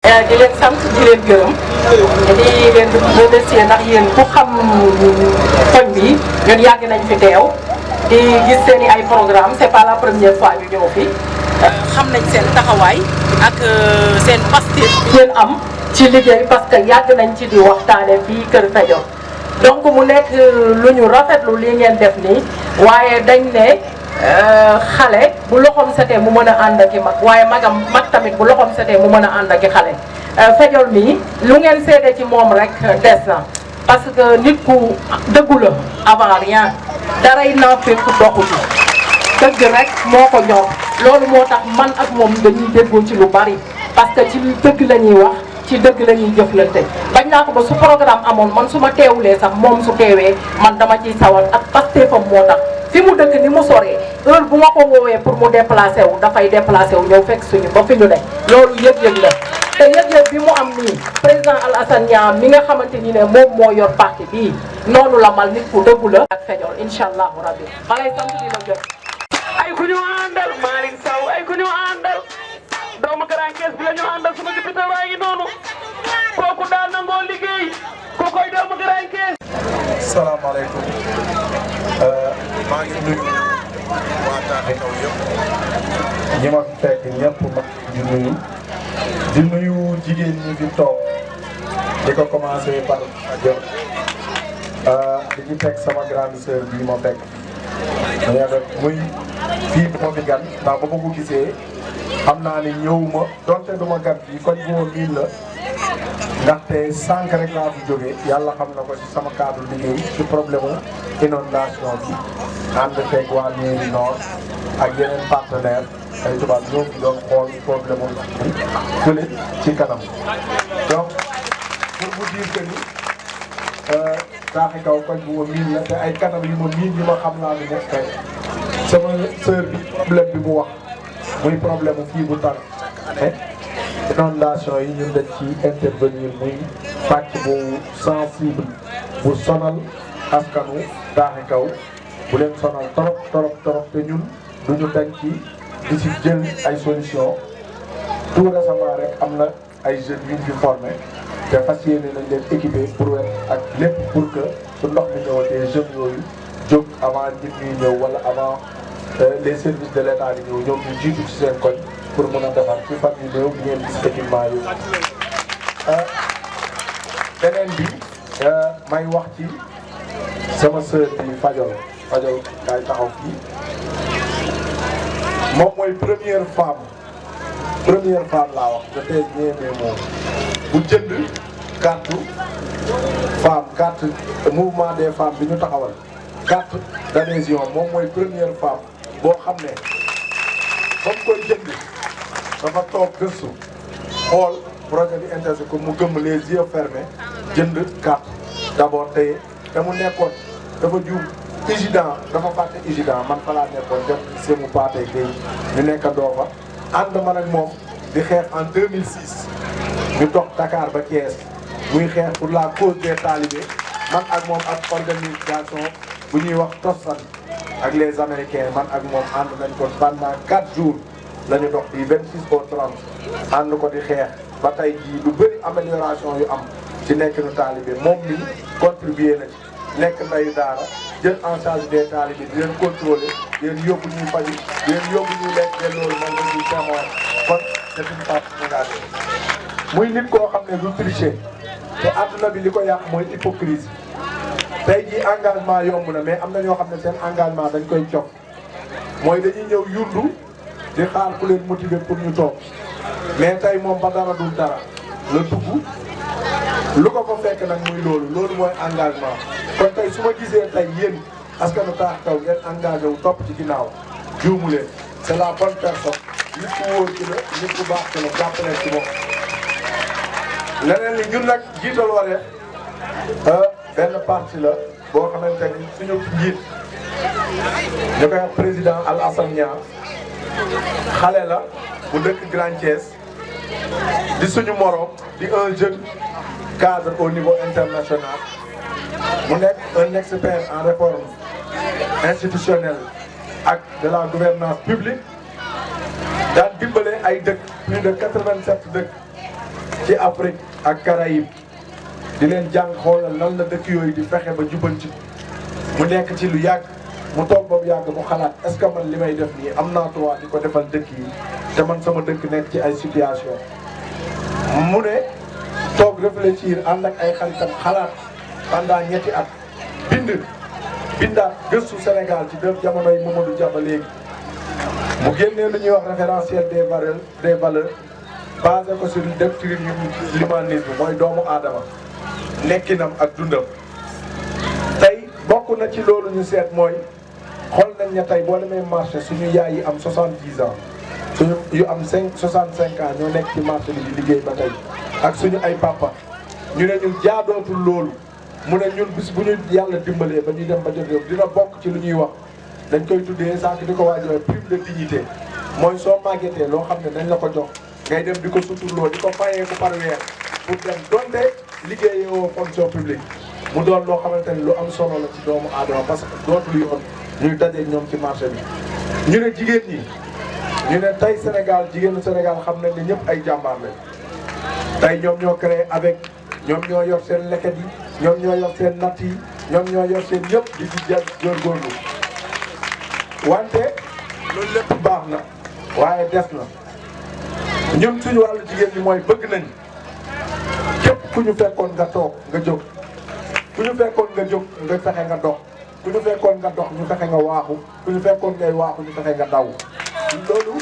di leen sant di leen gërëm di leen remercier ndax yéen ku xam koñ bi ñun yàgg nañ fi teew di gis seen i ay programme c'est pas la première fois ñu ñëw fi xam nañ seen taxawaay ak seen pastif ngeen am ci liggéey parce que yàgg nañ ci di waxtaane fii Kër Fadior donc mu nekk lu ñu rafetlu li ngeen def nii waaye dañ ne xale bu loxoom setee mu mën a ànd ak i mag waaye mag tamit bu loxoom setee mu mën a ànd ak i xale Fadior mi lu ngeen seede ci moom rek des na parce que nit ku dëggu la avant rien daray naa fekk doxu ci dëgg rek moo ko ñor loolu moo tax man ak moom dañuy déggoo ci lu bari parce que ci dëgg la ñuy wax ci dëgg la ñuy jëflante bañ naa ko ba su programme amoon man su ma teewulee sax moom su teewee man dama ciy sawar ak pastéefam moo tax fi mu dëkk ni mu soree heure bu ma ko woowee pour mu déplacé wu dafay déplacé wu ñëw fekk suñu ba fi ñu ne loolu yëg-yëg la te yëg-yëg bi mu am nii président Alassane Niang mi nga xamante ni ne moom moo yor parti bii noonu la mal nit ku dëggu la ak Fadior incha allahu rabbi ma lay sant di la gërëm ay ku ñu àndal Malick Sow ay ku ñu àndal doomu Grand Thiès bi la ñu àndal suma député waa ngi noonu kooku daal nangoo liggéey kookoy doomu Grand Thiès. salaamaaleykum maa ngi nuyu waa Taaxi Kaw yëpp ñi ma fekk ñëpp ma di nuyu jigéen ñi fi toog di ko commencé par Fadior di ci teg sama grande sœur bii ma fekk muy fii bu ma fi gan ndax ba ma ko gisee xam naa ni ñëwuma donte du ma gan fii koñ bu ma miin la ndaxte sànq rek laa fi jógee yàlla xam na ko ci sama cadre liggéey ci problème inondation bi ànd fekk waa mairie nord ak yeneen partenaire ay tubaab ñoo fi doon xool problème bi fële ci kanam donc pour vous dire que ni Taaxi Kaw koñ bu ma miin la te ay kanam yu ma miin yi ma xam naa ni nekk tey sama sœur bi problème bi mu wax muy problème fii bu tar inondation yi ñun dañ ci intervenir muy pàcc bu sensible bu sonal askanu Taaxi Kaw bu leen sonal trop te ñun duñu dañ ci di ci jël ay solution tout récemment rek am na ay jeunes yu ñu fi formé te fas yéene nañ leen équipé pour wet ak lépp pour que su ndox mi ñëwatee jeunes yooyu jóg avant nit ñuy ñëw wala avant les services de l'État di ñëw ñoom ñu jiitu ci seen koñ pour mën a defar ci fan yu néew ngeen gis équipement yooyu. beneen bi may wax ci sama sœur bi Fadior kaay taxaw fii moom mooy première femme laa wax je pèse bien mes mots bu jënd carte mouvement des femmes bi ñu taxawal carte d'adhésion moom mooy première femme boo xam ne ba mu koy jënd dafa toog gëstu xool projet bi intéressé ko mu gëmm les yeux fermés jënd carte d'abord te mu nekkoon dafa juum Igidan dafa fàtte Igidan man fa laa nekkoon def semu paate Gueye ñu nekkandoo fa ànd man ak moom di xeex en 2006 ñu dox Dakar ba Thiès muy xeex pour la cause des talibés man ak moom ak organisation bu ñuy wax Tossan ak les américains man ak moom ànd nañ ko pendant 4 jours la ñu dox di 26 au 30 ànd ko di xeex ba tey jii lu bëri amélioration yu am ci nekk nu talibé moom mi contribué na ci nekk ndeyu daara jël en charge des talibés di leen contrôler di leen yóbbu ñuy faji di leen yóbbu ñuy lekk de loolu moom la ñuy témoin kon c'est une partie négative muy nit koo xam ne du tricher te àdduna bi li ko yàq mooy hypocrisie tey jii engagement yomb na mais am na ñoo xam ne seen engagement dañ koy cof mooy dañuy ñëw yundu di xaar ku leen motiver pour ñu toog mais tey moom ba dara dul dara la dugg lu ko fa fekk nag muy loolu mooy engagement kon tey su ma gisee tey yéen askanu Taaxi Kaw ngeen engagé wu topp ci ginnaaw juumu leen c'est la bonne personne nit ku wóor ci la nit ku baax ci la jàppale ci moom leneen li ñun nag jiital wareef benn parti la boo xamante ni suñu njiit ñu koy wax président Alassane Niang xale la bu dëkk Grand Thiès di suñu morom di un jeune cadre au niveau international mu nekk un expert en réforme institutionnelle ak de la gouvernance publique daan dimbale ay dëkk plus de 87 dëkk ci Afrique ak Caraïbes di leen jàng xoolal nan la dëkk yooyu di fexe ba jubanti mu nekk ci lu yàgg mu toog ba mu yàgg mu xalaat est-ce que man li may def nii am naa droit di ko defal dëkk yi te man sama dëkk nekk ci ay situation mu ne toog réfléchir ànd ak ay xaritam xalaat pendant ñetti at bindaat gëstu Sénégal ci def jamonoy Mamadou Dia ba léegi mu génnee lu ñuy wax référentiel des valeurs basé ko sur doctrine l'humanisme mooy doomu aadama nekkinam ak dundam tey bokk na ci loolu ñu seet mooy xool nañ ne tey boo demee marché suñu yaay yi am 70 ans suñu yu am 65 ans ñoo nekk ci marché bi di liggéey ba tey ak suñu ay papa ñu ne ñun jaadootul loolu mu ne ñun bis bu ñu yàlla dimbalee ba ñuy dem ba jot yow dina bokk ci lu ñuy wax dañ koy tuddee sànq di ko waajal prime de dignité mooy soo màggetee loo xam ne dañ la ko jox ngay dem di ko suturloo di ko fayee ko par weer pour dem donte liggéeyoo fonction publique mu doon loo xamante ni lu am solo la ci doomu aadama parce que dootul yoon ñuy dajeeg ñoom ci marché bi. ñu ne jigéen ñi ñu ne tey Sénégal jigéenu Sénégal xam nañ ne ñëpp ay jàmbaar lañ tey ñoom ñoo créé avec ñoom ñoo yor seen leket yi ñoom ñoo yor seen natt yi ñoom ñoo yor seen yëpp di ci jar góorgóorlu wante loolu lépp baax na waaye des na ñun suñu wàllu jigéen ñi mooy bëgg nañ képp ku ñu fekkoon nga toog nga jóg ku ñu fekkoon nga jóg nga fexe nga dox ku ñu fekkoon nga dox ñu fexe nga waaxu ku ñu fekkoon ngay waaxu ñu fexe nga daw loolu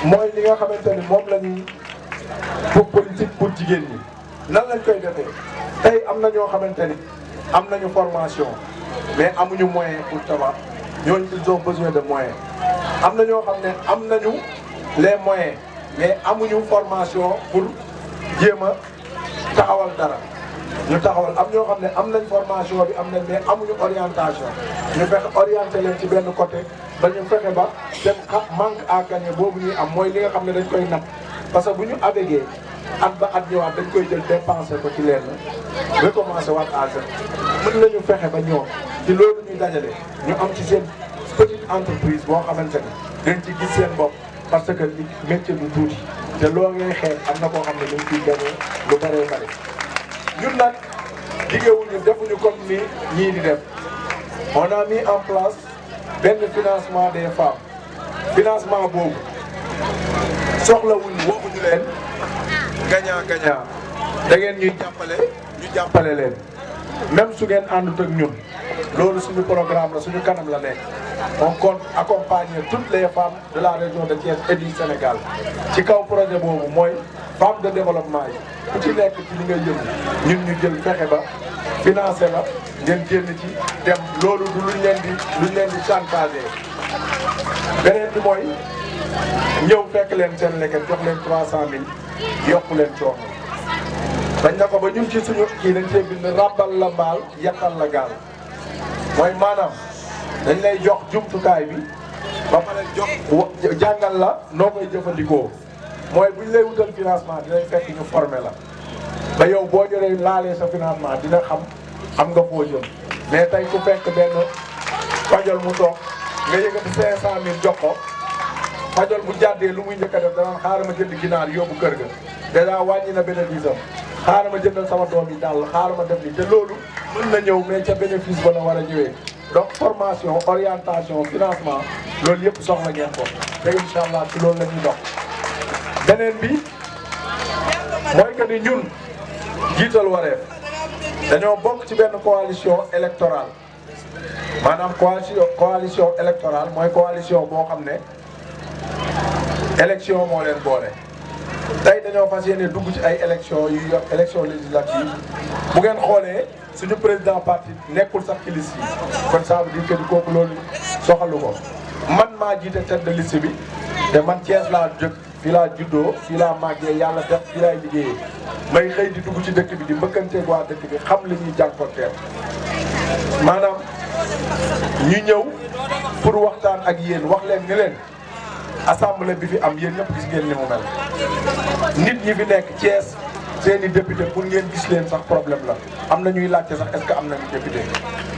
mooy li nga xamante ni moom la ñuy pour politique pour jigéen ñi nan lañ koy defee tey am na ñoo xamante ni am nañu formation mais amuñu moyen pour tabax ñooñu ils ont besoin de moyens am na ñoo xam ne am nañu les moyens mais amuñu formation pour jéem a taxawal dara ñu taxawal am ñoo xam ne am nañ formation bi am nañ mais amuñu orientation ñu fexe orienté leen ci benn côté ba ñu fexe ba seen manque à gagner boobu ñuy am mooy li nga xam ne dañ koy natt parce que bu ñu avégee at ba at ñëwaat dañ koy jël dépensé ko ci leen recommencé waat à zéro mën nañu fexe ba ñoom ci loolu ñuy dajale ñu am ci seen petite entreprise boo xamante ni dañ ci gis seen bopp parce que li métier du tuuti te loo ngay xeet am na koo xam ne dañ ciy gagné lu bëree bëri ñun nag liggéeyuñu defuñu comme ni ñii di def on a mis en place benn financement des femmes financement boobu soxlawuñu waxuñu leen gagnant da ngeen ñuy jàppale ñu jàppale leen même su ngeen àndut ak ñun loolu suñu programme la suñu kanam la nekk on compte accompagner toutes les femmes de la région de Thiès et du Sénégal ci kaw projet boobu mooy femme de développement yi ku ci nekk ci li ngay yëngu ñun ñu jël fexe ba financé la ngeen génn ci dem loolu du luñ leen di chantage beneen bi mooy ñëw fekk leen seen leket jox leen 300000 yokku leen coono dañ na ko ba ñun ci suñu kii dañ see bind ràbbal la mbaal yàqal la gaal mooy maanaam dañ lay jox jumtukaay bi ba pare jox jàngal la noo koy jëfandikoo mooy buñ lay wutal financement dinañ fekk ñu formé la ba yow boo joree laalee sa financement dina xam nga foo jëm mais tey ku fekk benn fajol mu toog nga yëkkati 500000 jox ko fajol bu jàddee lu muy njëkk a def danaan xaaral ma jënd ginaar yóbbu kër ga dèjà wàññi na bénéfice am xaaral ma jëndal sama doom yi daal xaaral ma def ni te loolu mën na ñëw mais ca bénéfice ba la war a ñëwee donc formation orientation financement loolu yëpp soxla ngeen ko te incha allah ci loolu la ñuy dox. beneen bi mooy que ni ñun jiital wareef dañoo bokk ci benn coalition électorale maanaam coalition électorale mooy coalition boo xam ne élection moo leen boole. tey dañoo fas yéene dugg ci ay élection yu yor élection législative bu ngeen xoolee suñu président parti nekkul sax ci liste yi kon ça veut dire que kooku loolu soxalu ko man maa jiite tête de liste bi te man Thiès laa jóg fii laa juddoo fii laa màggee yàlla def fii laay liggéeyee may xëy di dugg ci dëkk bi di mbëkkanteeg waa dëkk bi xam li ñuy jànkuwanteel maanaam ñu ñëw pour waxtaan ak yéen wax leen ni leen assemblée bi fi am yéen ñëpp gis ngeen ni mu mel nit ñi fi nekk Thiès seeni député pour ngeen gis leen sax problème la am na ñuy laajte sax est-ce que am nañu député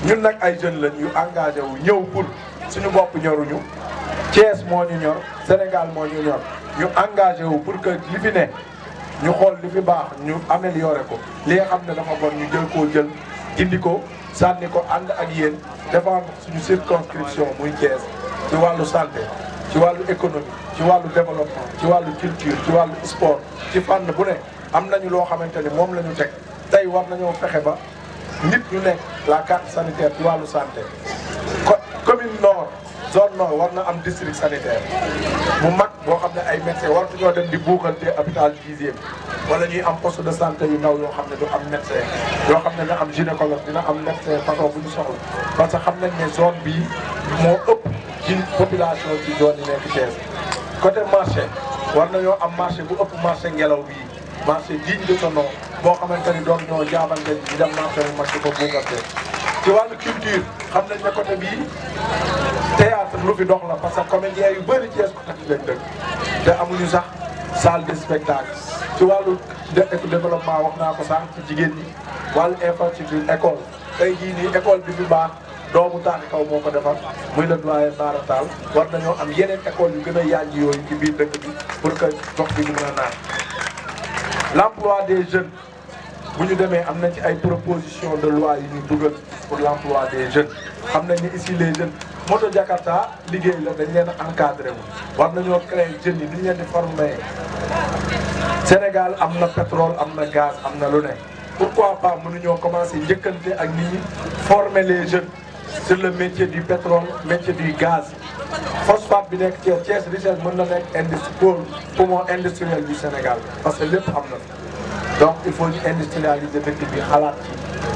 ñun nag ay jeunes lañ yu engagé wu ñëw pour suñu bopp ñoruñu Thiès moo ñu ñor Sénégal moo ñu ñor ñu engagé wu pour que li fi ne ñu xool li fi baax ñu amélioré ko li nga xam ne dafa bon ñu jël koo jël indi ko sànni ko ànd ak yéen défendre suñu circonscription muy Thiès ci wàllu santé ci wàllu économie ci wàllu développement ci wàllu culture ci wàllu sport ci fànn bu ne am nañu loo xamante ni moom la ñu teg tey war nañoo fexe ba nit ñu nekk la carte sanitaire ci wàllu santé commune nord zone nord war na am district sanitaire bu mag boo xam ne ay médecins waratuñoo dem di buuxante hôpital 10e wala ñuy am poste de santé yu ndaw yoo xam ne du am médecin yoo xam ne dina am gynécologue dina am médecin façon bu ñu soxla parce que xam nañ ne zone bii moo ëpp ci population ci zone yi nekk Thiès. côté marché war nañoo am marché bu ëpp marché ngelaw bii marché digne de son nom boo xamante ni doon ñoo jaabante di dem marché bu mag di ko buuxante ci wàllu culture xam nañ ne côté bii théâtre lu fi dox la parce que comédien yu bëri Thiès côté bi lañ dëkk te amuñu sax salle de spectacle ci wàllu développement wax naa ko sànq ci jigéen ñi wàllu infrastructure école tey jii nii école bi fi baax doomu taaxi kaw moo ko defar muy le doyen Bara Tall war nañoo am yeneen école yu gën a yànj yooyu ci biir dëkk bi pour que gox bi ñu mën a naan l'emploi des jeunes bu ñu demee am na ci ay proposition de loi yu ñu dugal pour l'emploi des jeunes xam nañ ne ici les jeunes moto Jakarta liggéey la dañ leen a encadré wu war nañoo créer jeunes yi duñ leen di former Sénégal am na pétrole am na gaz am na lu ne pourquoi pas mënuñoo commencer njëkkante ak nit ñi former les jeunes sur le métier du pétrole métier du gaz phosphate bi nekk Thiès Thiès richesse mën na nekk poumon industriel du Sénégal parce que lépp am na donc il faut ñu industrialiser dëkk bi xalaat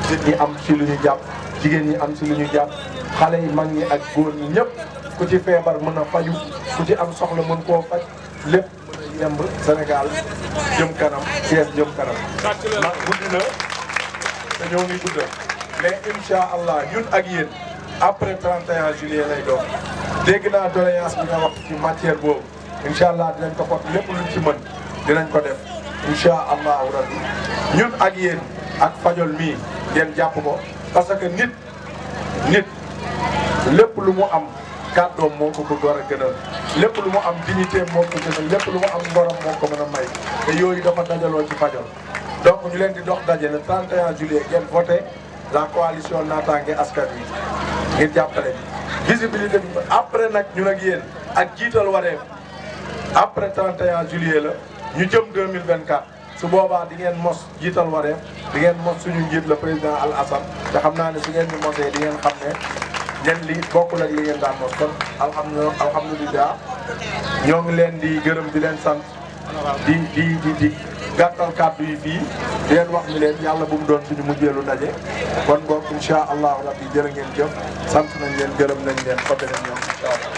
ci nit ñi am ci lu ñu jàpp jigéen ñi am ci lu ñu jàpp xale yi mag ñi ak góor ñi ñëpp ku ci feebar mën a faju ku ci am soxla mën koo faj lépp mën a yemb Sénégal jëm kanam Thiès jëm kanam ndax guddi na te ñoo ngi guddal mais incha allah ñun ak yéen après 31 juillet lay doon dégg naa doléance bi nga wax ci matière boobu incha allah dinañ ko pot lépp luñ ci mën dinañ ko def incha allahu rabbi ñun ak yéen ak fajol mii ngeen jàpp ko parce que nit lépp lu mu am kàddoom moo ko bëgg war a gënal lépp lu mu am dignité moo ko gënal lépp lu mu am ngorom moo ko mën a may te yooyu dafa dajaloo ci fajol donc ñu leen di dox daje le 31 juillet ngeen voté la coalition Natangué Askan Wi ngir jàppale visibilité bi après nag ñun ak yéen ak jiital wareef après 31 juillet la ñu jëm 2024 su boobaa di ngeen mos jiital wareef di ngeen mos suñu njiit le président Al Assane te xam naa ne su ngeen ñu mosee di ngeen xam ne ngeen li bokkul ak li ngeen daan mos kon alhamdulilah ñoo ngi leen di gërëm di leen sant di gàttal kàddu yi fii di leen wax ni leen yàlla bu mu doon suñu mujjeelu ndaje kon boog incha allahu rabbi jërë ngeen jëf sant nañ leen gërëm nañ leen fa beneen yoon incha allah.